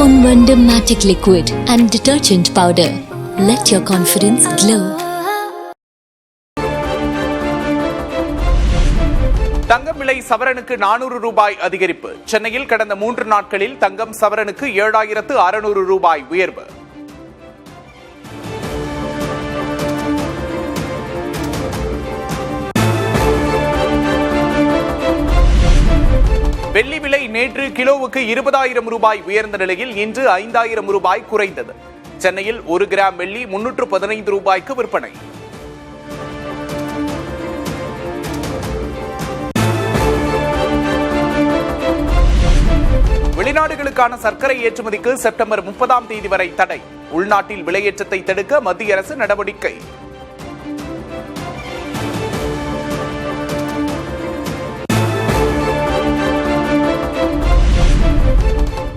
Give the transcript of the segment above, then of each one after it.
Ponvandam Matic Liquid and Detergent Powder. Let your confidence glow. தங்கம் விலை சவரனுக்கு 400 ரூபாய் அதிகரிப்பு. சென்னையில் கடந்த 3 நாட்களில் தங்கம் சவரனுக்கு 7600 ரூபாய் உயர்வு. வெள்ளி விலை நேற்று கிலோவுக்கு 20,000 ரூபாய் உயர்ந்த நிலையில் இன்று 5,000 ரூபாய் குறைந்தது. சென்னையில் 1 கிராம் வெள்ளி 315 ரூபாய்க்கு விற்பனை. வெளிநாடுகளுக்கான சர்க்கரை ஏற்றுமதிக்கு செப்டம்பர் 30ஆம் தேதி வரை தடை. உள்நாட்டில் விலையேற்றத்தை தடுக்க மத்திய அரசு நடவடிக்கை.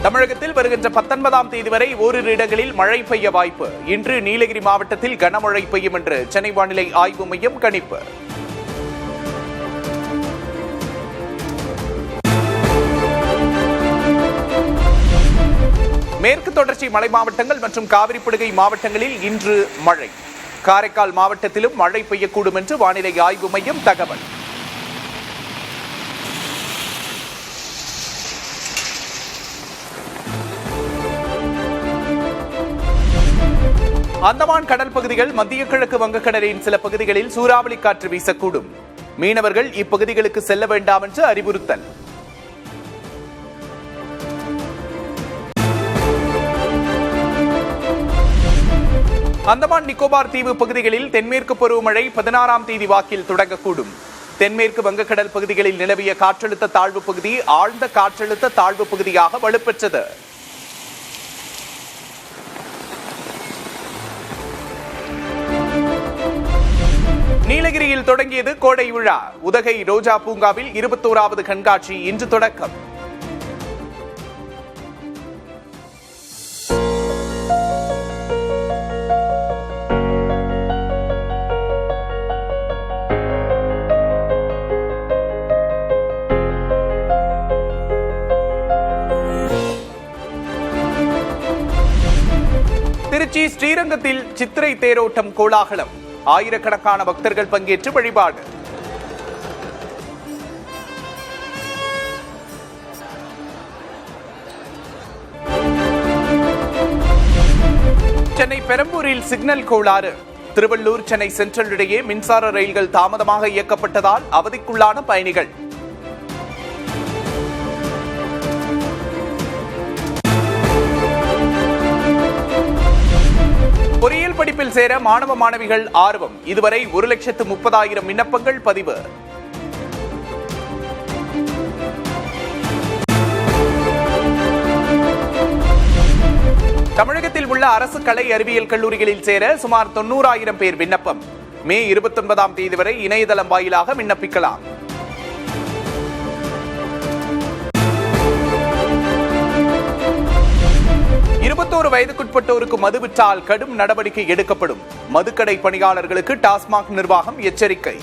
தமிழகத்தில் வருகின்ற 19ஆம் தேதி வரை ஓரிரு இடங்களில் மழை பெய்ய வாய்ப்பு. இன்று நீலகிரி மாவட்டத்தில் கனமழை பெய்யும் என்று சென்னை வானிலை ஆய்வு மையம் கணிப்பு. மேற்கு தொடர்ச்சி மலை மாவட்டங்கள் மற்றும் காவிரிப்படுகை மாவட்டங்களில் இன்று மழை. காரைக்கால் மாவட்டத்திலும் மழை பெய்யக்கூடும் என்று வானிலை ஆய்வு மையம் தகவல். அந்தமான் கடல் பகுதிகள், மத்திய கிழக்கு வங்கக்கடலின் சில பகுதிகளில் சூறாவளி காற்று வீசக்கூடும். மீனவர்கள் இப்பகுதிகளுக்கு செல்ல வேண்டாம் என்று அறிவுறுத்தல். அந்தமான் நிக்கோபார் தீவு பகுதிகளில் தென்மேற்கு பருவமழை 16ஆம் தேதி வாக்கில் தொடங்கக்கூடும். தென்மேற்கு வங்கக்கடல் பகுதிகளில் நிலவிய காற்றழுத்த தாழ்வு பகுதி ஆழ்ந்த காற்றழுத்த தாழ்வு பகுதியாக வலுப்பெற்றது. நீலகிரியில் தொடங்கியது கோடை விழா. உதகை ரோஜா பூங்காவில் 21வது கண்காட்சி இன்று தொடக்கம். திருச்சி ஸ்ரீரங்கத்தில் சித்திரை தேரோட்டம் கோலாகலம். ஆயிரக்கணக்கான பக்தர்கள் பங்கேற்று வழிபாடு. சென்னை பெரம்பூரில் சிக்னல் கோளாறு. திருவள்ளூர் சென்னை சென்ட்ரல் இடையே மின்சார ரயில்கள் தாமதமாக இயக்கப்பட்டதால் அவதிக்குள்ளான பயணிகள். பொறியியல் படிப்பில் சேர மாணவ மாணவிகள் ஆர்வம். இதுவரை 1,30,000 விண்ணப்பங்கள் பதிவு. தமிழகத்தில் உள்ள அரசு கலை அறிவியல் கல்லூரிகளில் சேர சுமார் 90,000 பேர் விண்ணப்பம். மே 29ஆம் தேதி வரை இணையதளம் வாயிலாக விண்ணப்பிக்கலாம். வயதுக்குட்பட்டோருக்கு மது விற்றால் கடும் நடவடிக்கை எடுக்கப்படும். மதுக்கடை பணியாளர்களுக்கு டாஸ்மாக் நிர்வாகம் எச்சரிக்கை.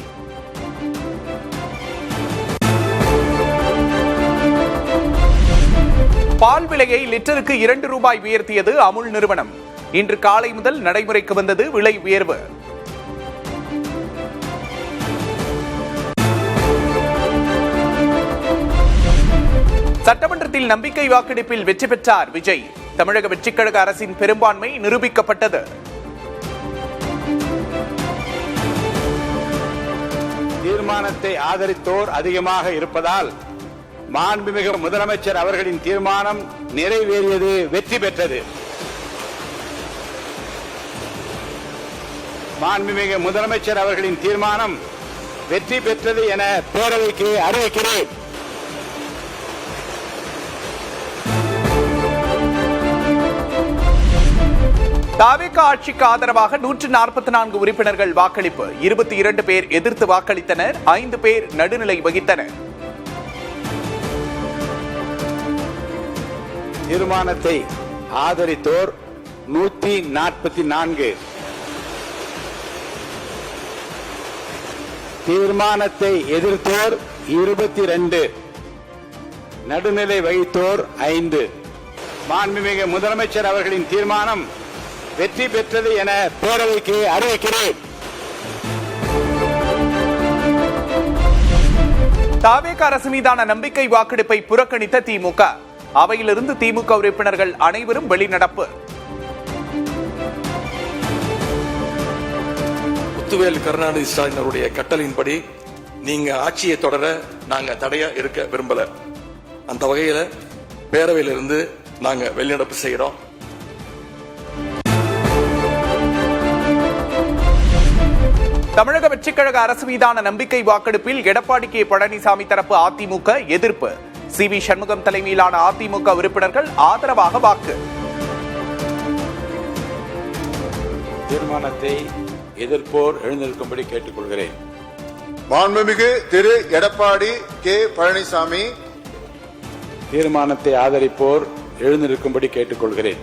பால் விலையை லிட்டருக்கு 2 ரூபாய் உயர்த்தியது அமுல் நிறுவனம். இன்று காலை முதல் நடைமுறைக்கு வந்தது விலை உயர்வு. சட்டமன்றத்தில் நம்பிக்கை வாக்கெடுப்பில் வெற்றி பெற்றார் விஜய். தமிழக வெற்றிக்கழக அரசின் பெரும்பான்மை நிரூபிக்கப்பட்டது. தீர்மானத்தை ஆதரித்தோர் அதிகமாக இருப்பதால் மாண்புமிகு முதலமைச்சர் அவர்களின் தீர்மானம் நிறைவேறியது, வெற்றி பெற்றது. மாண்புமிகு முதலமைச்சர் அவர்களின் தீர்மானம் வெற்றி பெற்றது என பேரவைக்கு அறிவிக்கிறேன். தாவேக ஆட்சிக்கு ஆதரவாக 144 உறுப்பினர்கள் வாக்களிப்பு. 22 பேர் எதிர்த்து வாக்களித்தனர். 5 பேர் நடுநிலை வகித்தனர். தீர்மானத்தை ஆதரித்தோர் 144. தீர்மானத்தை எதிர்த்தோர் 22. நடுநிலை வகித்தோர் 5. மாண்புமிகு முதலமைச்சர் அவர்களின் தீர்மானம் வெற்றி பெற்றது என பேரவைக்கு அறிவிக்கிறேன். தாவேக அரசு மீதான நம்பிக்கை வாக்கெடுப்பை புறக்கணித்த திமுக. அவையிலிருந்து திமுக உறுப்பினர்கள் அனைவரும் வெளிநடப்பு. முத்துவேல் கருணாநிதி ஸ்டாலின் அவருடைய கட்டளையின்படி நீங்க ஆட்சியை தொடர நாங்க தடையா இருக்க விரும்பல. அந்த வகையில பேரவையிலிருந்து நாங்க வெளிநடப்பு செய்கிறோம். தமிழக வெற்றிக் கழக அரசு மீதான நம்பிக்கை வாக்கெடுப்பில் எடப்பாடி கே பழனிசாமி தரப்பு அதிமுக எதிர்ப்பு. சி.வி. சண்முகம் தலைமையிலான அதிமுக உறுப்பினர்கள் ஆதரவாக வாக்கு. தீர்மானத்தை எதிர்ப்போர் எழுந்திருக்கும்படி கேட்டுக்கொள்கிறேன். மாண்புமிகு திரு எடப்பாடி கே பழனிசாமி. தீர்மானத்தை ஆதரிப்போர் எழுந்திருக்கும்படி கேட்டுக்கொள்கிறேன்.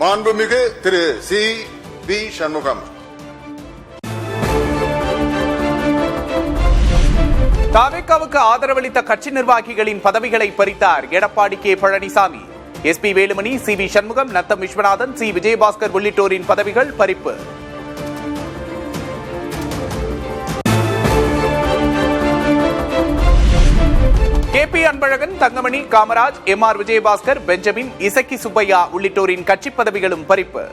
மாண்புமிகு திரு சி.வி. சண்முகம். தாவேகாவுக்கு ஆதரவளித்த கட்சி நிர்வாகிகளின் பதவிகளை பறித்தார் எடப்பாடி கே பழனிசாமி. எஸ்.பி. வேலுமணி, சி.வி. சண்முகம், நத்தம் விஸ்வநாதன், சி. விஜயபாஸ்கர் உள்ளிட்டோரின் பதவிகள் பறிப்பு. கே.பி. அன்பழகன், தங்கமணி, காமராஜ், எம்.ஆர். விஜயபாஸ்கர், பெஞ்சமின், இசக்கி சுப்பையா உள்ளிட்டோரின் கட்சி பதவிகளும் பறிப்பு.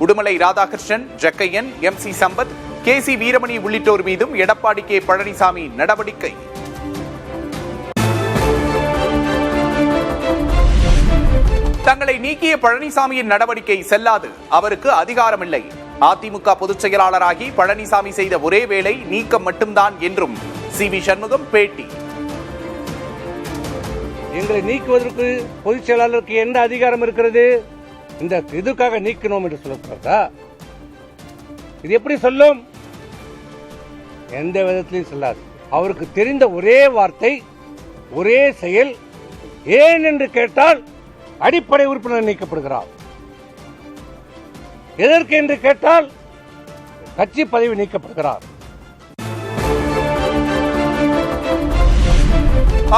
உடுமலை ராதாகிருஷ்ணன், ஜக்கையன், எம்.சி. சம்பத், கே.சி. வீரமணி உள்ளிட்டோர் மீதும் எடப்பாடி கே பழனிசாமி நடவடிக்கை. தங்களை நீக்கிய பழனிசாமியின் நடவடிக்கை செல்லாது, அவருக்கு அதிகாரமில்லை. அதிமுக பொதுச் செயலாளராகி பழனிசாமி செய்த ஒரே வேலை நீக்கம் மட்டும்தான் என்றும் சி.வி. சண்முகம் பேட்டி. எங்களை நீக்குவதற்கு பொதுச் செயலாளருக்கு என்ன அதிகாரம் இருக்கிறது? இந்த இதுக்காக நீக்கணும் என்று சொல்லப்படுறதா? இது எப்படி சொல்லும்? எந்த விதத்திலையும் சொல்லாது. அவருக்கு தெரிந்த ஒரே வார்த்தை, ஒரே செயல். ஏன் என்று கேட்டால் அடிப்படை உறுப்பினர் நீக்கப்படுகிறார். எதற்கு என்று கேட்டால் கட்சி பதவி நீக்கப்படுகிறார்.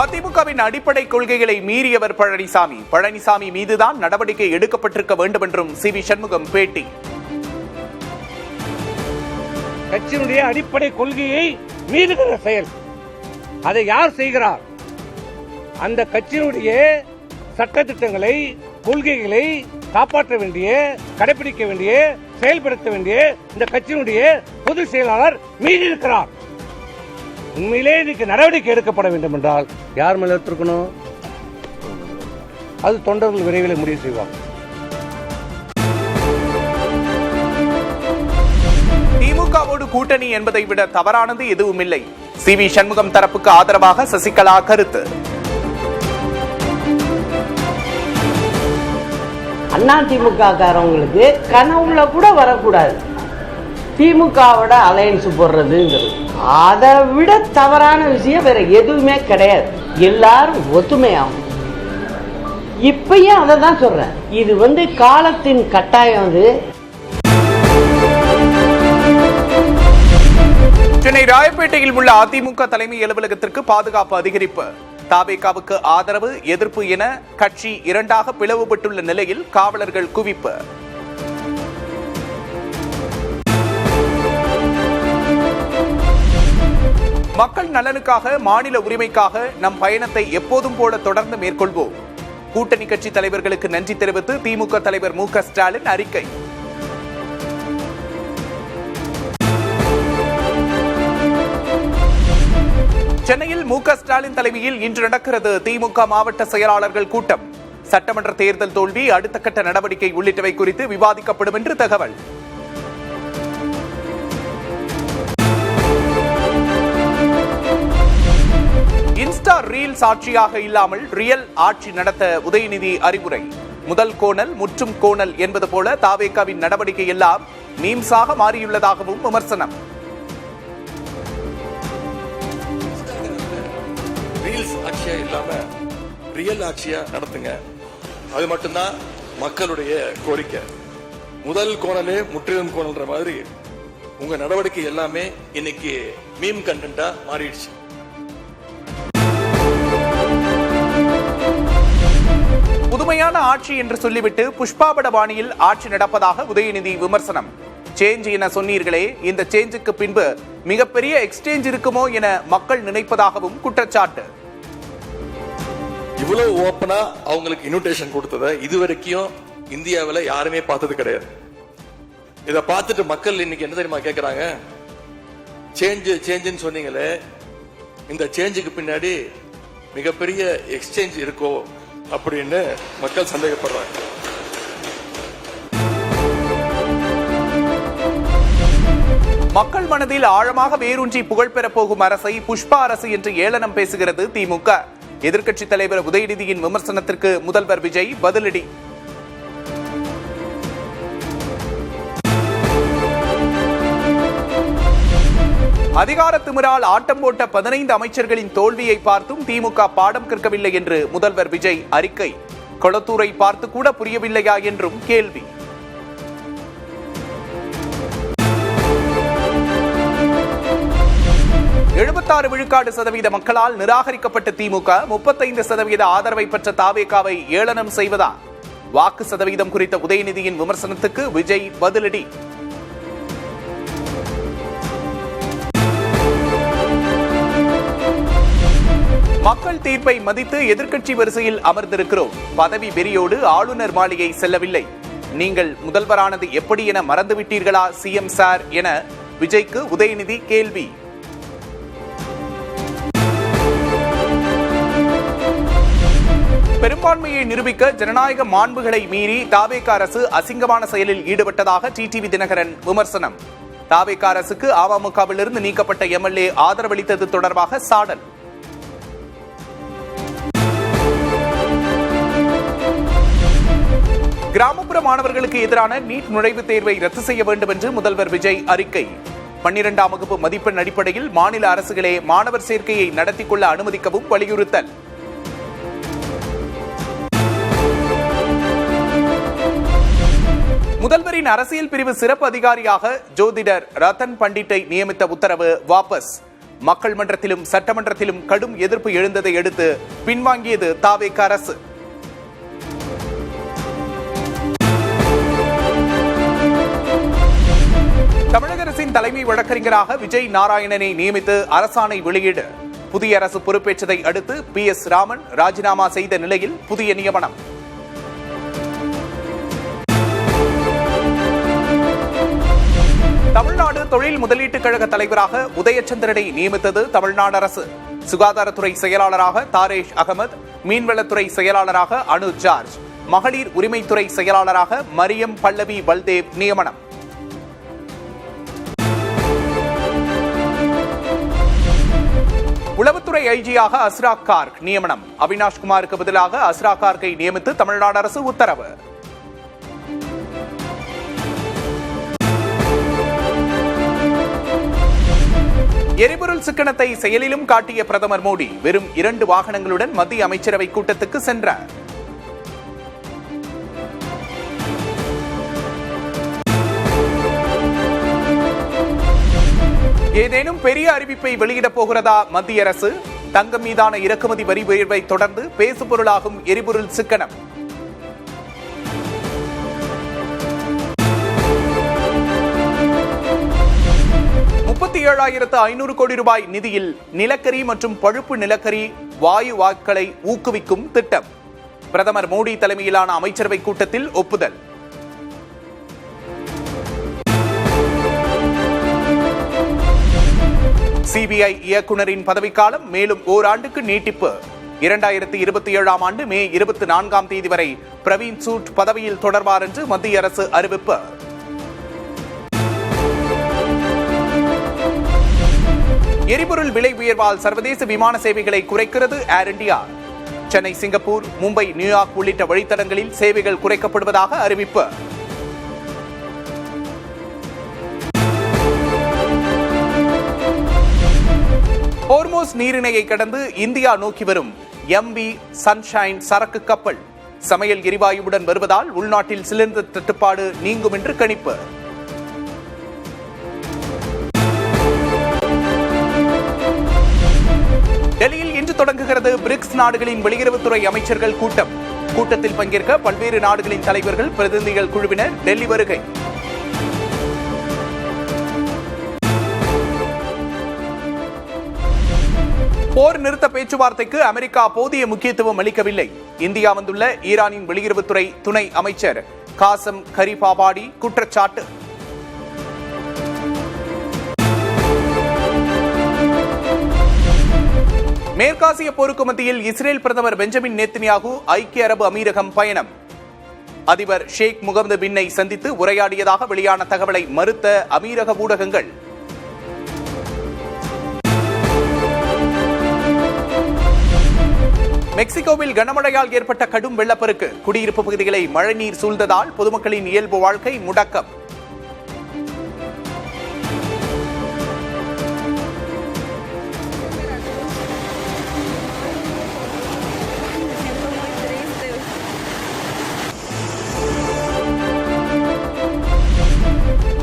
அதிமுகவின் அடிப்படை கொள்கைகளை மீறியவர் பழனிசாமி. பழனிசாமி மீதுதான் நடவடிக்கை எடுக்கப்பட்டிருக்க வேண்டும் என்றும் சி.வி. சண்முகம் பேட்டி. கட்சியினுடைய அடிப்படை கொள்கையை மீறுகிற செயல், அதை யார் செய்கிறார்? அந்த கட்சியினுடைய சட்டத்திட்டங்களை, கொள்கைகளை காப்பாற்ற வேண்டிய, கடைபிடிக்க வேண்டிய, செயல்படுத்த வேண்டிய இந்த கட்சியினுடைய பொதுச் செயலாளர் மீறி இருக்கிறார். உண்மையிலே இதுக்கு நடவடிக்கை எடுக்கப்பட வேண்டும் என்றால் யார் மேல எடுத்திருக்கணும்? அது தொண்டர்கள் விரைவில் முடிவு செய்வாங்க. திமுகவோடு கூட்டணி என்பதை விட தவறானது எதுவும் இல்லை. சி.வி. சண்முகம் தரப்புக்கு ஆதரவாக சசிகலா கருத்து. அதிமுக காரவங்களுக்கு கனவுல கூட வரக்கூடாது திமுகவோட அலையன்ஸ் போடுறதுங்கிறது. அதை விட தவறான விஷயம் வேற எதுவுமே கிடையாது. எல்லாரும் ஒத்துமையாகும். இப்பயும் அதை தான் சொல்றேன். இது காலத்தின் கட்டாயம். அது சென்னை ராயப்பேட்டையில் உள்ள அதிமுக தலைமை அலுவலகத்திற்கு பாதுகாப்பு அதிகரிப்பு. தாவேகாவுக்கு ஆதரவு, எதிர்ப்பு என கட்சி இரண்டாக பிளவுபட்டுள்ள நிலையில் காவலர்கள் குவிப்பு. மக்கள் நலனுக்காக, மாநில உரிமைக்காக நம் பயணத்தை எப்போதும் போல தொடர்ந்து மேற்கொள்வோம். கூட்டணி கட்சி தலைவர்களுக்கு நன்றி தெரிவித்து திமுக தலைவர் மு.க. ஸ்டாலின் அறிக்கை. சென்னையில் மு.க. ஸ்டாலின் தலைமையில் இன்று நடக்கிறது திமுக மாவட்ட செயலாளர்கள் கூட்டம். சட்டமன்ற தேர்தல் தோல்வி, அடுத்த கட்ட நடவடிக்கை உள்ளிட்டவை குறித்து விவாதிக்கப்படும் என்று தகவல். இன்ஸ்டா ரீல் சாட்சியாக இல்லாமல் ரியல் ஆட்சி நடத்த உதயநிதி அறிவுரை. முதல் கோணல் முற்றும் கோணல் என்பது போல தாவேகாவின் நடவடிக்கை எல்லாம் மீம்ஸாக மாறியுள்ளதாகவும் விமர்சனம். ரீல்ஸ் ஆட்சியா இல்லாம ரியல் ஆட்சியா நடத்துங்க. அது மட்டும்தான் மக்களுடைய கோரிக்கை. முதல் கோணலே முற்றிலும் கோணல்ன்ற மாதிரி உங்க நடவடிக்கை எல்லாமே இன்னைக்கு மீம் கண்டென்ட்டா மாறிடுச்சு. புதுமையான நேர்மையான ஆட்சி என்று சொல்லிவிட்டு புஷ்பாபட பாணியில் ஆட்சி நடப்பதாக உதயநிதி விமர்சனம். சேஞ்ச் என சொன்னீர்களே, இந்த சேஞ்சுக்கு பின்பு மிகப்பெரிய எக்ஸ்சேஞ்ச் இருக்குமோ என மக்கள் நினைப்பதாகவும் குற்றச்சாட்டு. இவ்வளவு ஓப்பனா அவங்களுக்கு இன்விடேஷன் கொடுத்ததை இதுவரைக்கும் இந்தியாவில் யாருமே பார்த்தது கிடையாது. இதை பார்த்துட்டு மக்கள் இன்னைக்கு என்ன தெரியுமா கேட்கிறாங்க? சேஞ்சுன்னு சொன்னீங்களே, இந்த சேஞ்சுக்கு பின்னாடி மிகப்பெரிய எக்ஸ்சேஞ்ச் இருக்கோ அப்படின்னு மக்கள் சந்தேகப்படுறாங்க. மக்கள் மனதில் ஆழமாக வேரூன்றி புகழ்பெறப் போகும் அரசை புஷ்பா அரசு என்று ஏளனம் பேசுகிறது திமுக. எதிர்க்கட்சித் தலைவர் உதயநிதியின் விமர்சனத்திற்கு முதல்வர் விஜய் பதிலடி. அதிகார திமிரால் ஆட்டம் போட்ட 15 அமைச்சர்களின் தோல்வியை பார்த்தும் திமுக பாடம் கற்கவில்லை என்று முதல்வர் விஜய் அறிக்கை. கொளத்தூரை பார்த்து கூட புரியவில்லையா என்றும் கேள்வி. விழுக்காடு மக்களால் நிராகரிக்கப்பட்ட திமுக 35% ஆதரவை பெற்ற தாவேகாவை ஏளனம் செய்வதா? வாக்கு சதவீதம் குறித்த உதயநிதியின் விமர்சனத்துக்கு விஜய் பதிலடி. மக்கள் தீர்ப்பை மதித்து எதிர்க்கட்சி வரிசையில் அமர்ந்திருக்கிறோம். பதவி வெறியோடு ஆளுநர் மாளிகை செல்லவில்லை. நீங்கள் முதல்வரானது எப்படி என மறந்துவிட்டீர்களா சிஎம் சார் என விஜய்க்கு உதயநிதி கேள்வி. பெரும்பான்மையை நிரூபிக்க ஜனநாயக மாண்புகளை மீறி தாவேக அரசு அசிங்கமான செயலில் ஈடுபட்டதாக டிடிவி தினகரன் விமர்சனம். தாவேக அரசுக்கு அமமுகவிலிருந்து நீக்கப்பட்ட எம்எல்ஏ ஆதரவளித்தது தொடர்பாக சாடல். கிராமப்புற மாணவர்களுக்கு எதிரான நீட் நுழைவுத் தேர்வை ரத்து செய்ய வேண்டும் என்று முதல்வர் விஜய் அறிக்கை. 12ஆம் வகுப்பு மதிப்பெண் அடிப்படையில் மாநில அரசுகளே மாணவர் சேர்க்கையை நடத்திக் கொள்ள அனுமதிக்கவும் வலியுறுத்தல். முதல்வரின் அரசியல் பிரிவு சிறப்பு அதிகாரியாக ஜோதிடர் ரத்தன் பண்டிட்டை நியமித்த உத்தரவு வாபஸ். மக்கள் மன்றத்திலும் சட்டமன்றத்திலும் கடும் எதிர்ப்பு எழுந்ததை அடுத்து பின்வாங்கியது தாவேக அரசு. தமிழக அரசின் தலைமை வழக்கறிஞராக விஜய் நாராயணனை நியமித்து அரசாணை வெளியீடு. புதிய அரசு பொறுப்பேற்றதை அடுத்து PS ராமன் ராஜினாமா செய்த நிலையில் புதிய நியமனம். தமிழ்நாடு தொழில் முதலீட்டுக் கழக தலைவராக உதயச்சந்திரனை நியமித்தது தமிழ்நாடு அரசு. சுகாதாரத்துறை செயலாளராக தாரேஷ் அகமது, மீன்வளத்துறை செயலாளராக அனு ஜார்ஜ், மகளிர் உரிமைத்துறை செயலாளராக மரியம் பல்லவி பல்தேவ் நியமனம். உளவுத்துறை ஐஜியாக அஸ்ரா கார்க் நியமனம். அவினாஷ் குமாருக்கு பதிலாக அஸ்ரா கார்க்கை நியமித்து தமிழ்நாடு அரசு உத்தரவு. எரிபொருள் சிக்கனத்தை செயலிலும் காட்டிய பிரதமர் மோடி வெறும் 2 வாகனங்களுடன் மத்திய அமைச்சரவை கூட்டத்துக்கு சென்றார். ஏதேனும் பெரிய அறிவிப்பை வெளியிடப் போகிறதா மத்திய அரசு? தங்கம் மீதான இறக்குமதி வரி உயர்வை தொடர்ந்து பேசுபொருளாகும் எரிபொருள் சிக்கனம். $37,500 கோடி ரூபாய் நிதியில் நிலக்கரி மற்றும் பழுப்பு நிலக்கரி வாயு வாயுக்களை ஊக்குவிக்கும் திட்டம். பிரதமர் மோடி தலைமையிலான அமைச்சரவை கூட்டத்தில் ஒப்புதல். சிபிஐ இயக்குநரின் பதவிக்காலம் மேலும் ஓராண்டுக்கு நீட்டிப்பு. 2027ஆம் ஆண்டு மே 24ஆம் தேதி வரை பிரவீன் சூட் பதவியில் தொடர்வார் என்று மத்திய அரசு அறிவிப்பு. எரிபொருள் விலை உயர்வால் சர்வதேச விமான சேவைகளை குறைக்கிறது ஏர் இந்தியா. சென்னை, சிங்கப்பூர், மும்பை, நியூயார்க் உள்ளிட்ட வழித்தடங்களில் சேவைகள் குறைக்கப்படுவதாக அறிவிப்பு. ஹோர்மோஸ் நீரிணையை கடந்து இந்தியா நோக்கி வரும் MV சன்ஷைன் சரக்கு கப்பல் சமையல் எரிவாயுவுடன் வருவதால் உள்நாட்டில் சிலிண்டர் தட்டுப்பாடு நீங்கும் என்று கணிப்பு. டெல்லியில் இன்று தொடங்குகிறது பிரிக்ஸ் நாடுகளின் வெளியுறவுத்துறை அமைச்சர்கள் கூட்டம். கூட்டத்தில் பங்கேற்க பல்வேறு நாடுகளின் தலைவர்கள் பிரதிநிதிகள் குழுவினர் டெல்லி வருகை. போர் நிறுத்த பேச்சுவார்த்தைக்கு அமெரிக்கா போதிய முக்கியத்துவம் அளிக்கவில்லை. இந்தியா வந்துள்ள ஈரானின் வெளியுறவுத்துறை துணை அமைச்சர் காசம் கரிபாபாடி குற்றச்சாட்டு. மேற்காசிய போருக்கு மத்தியில் இஸ்ரேல் பிரதமர் பெஞ்சமின் நேத்தன்யாகு ஐக்கிய அரபு அமீரகம் பயணம். அதிபர் ஷேக் முகமது பின்னை சந்தித்து உரையாடியதாக வெளியான தகவலை மறுத்த அமீரக ஊடகங்கள். மெக்சிகோவில் கனமழையால் ஏற்பட்ட கடும் வெள்ளப்பெருக்கு. குடியிருப்பு பகுதிகளை மழைநீர் சூழ்ந்ததால் பொதுமக்களின் இயல்பு வாழ்க்கை முடக்கம்.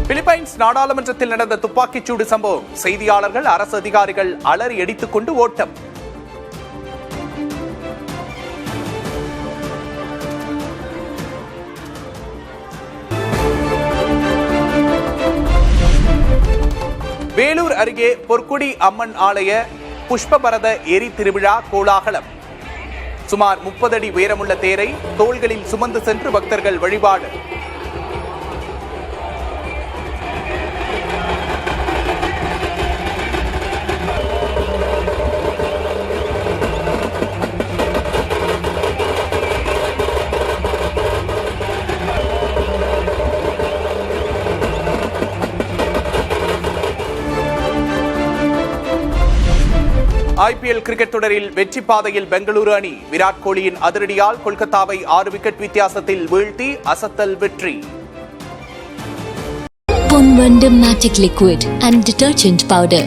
பிலிப்பைன்ஸ் நாடாளுமன்றத்தில் நடந்த துப்பாக்கிச்சூடு சம்பவம். செய்தியாளர்கள், அரசு அதிகாரிகள் அலறி அடித்துக் கொண்டு ஓட்டம். வேலூர் அருகே பொற்குடி அம்மன் ஆலய புஷ்பபரத எரி திருவிழா கோலாகலம். சுமார் 30 அடி உயரமுள்ள தேரை தோள்களில் சுமந்து சென்று பக்தர்கள் வழிபாடு. IPL கிரிக்கெட் தொடரில் வெற்றி பாதையில் பெங்களூரு அணி. விராட் கோலியின் அதிரடியால் கொல்கத்தாவை 6 விக்கெட் வித்தியாசத்தில் வீழ்த்தி அசத்தல் வெற்றி. Ponvandam Magic Liquid and Detergent Powder.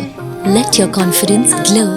Let your confidence glow.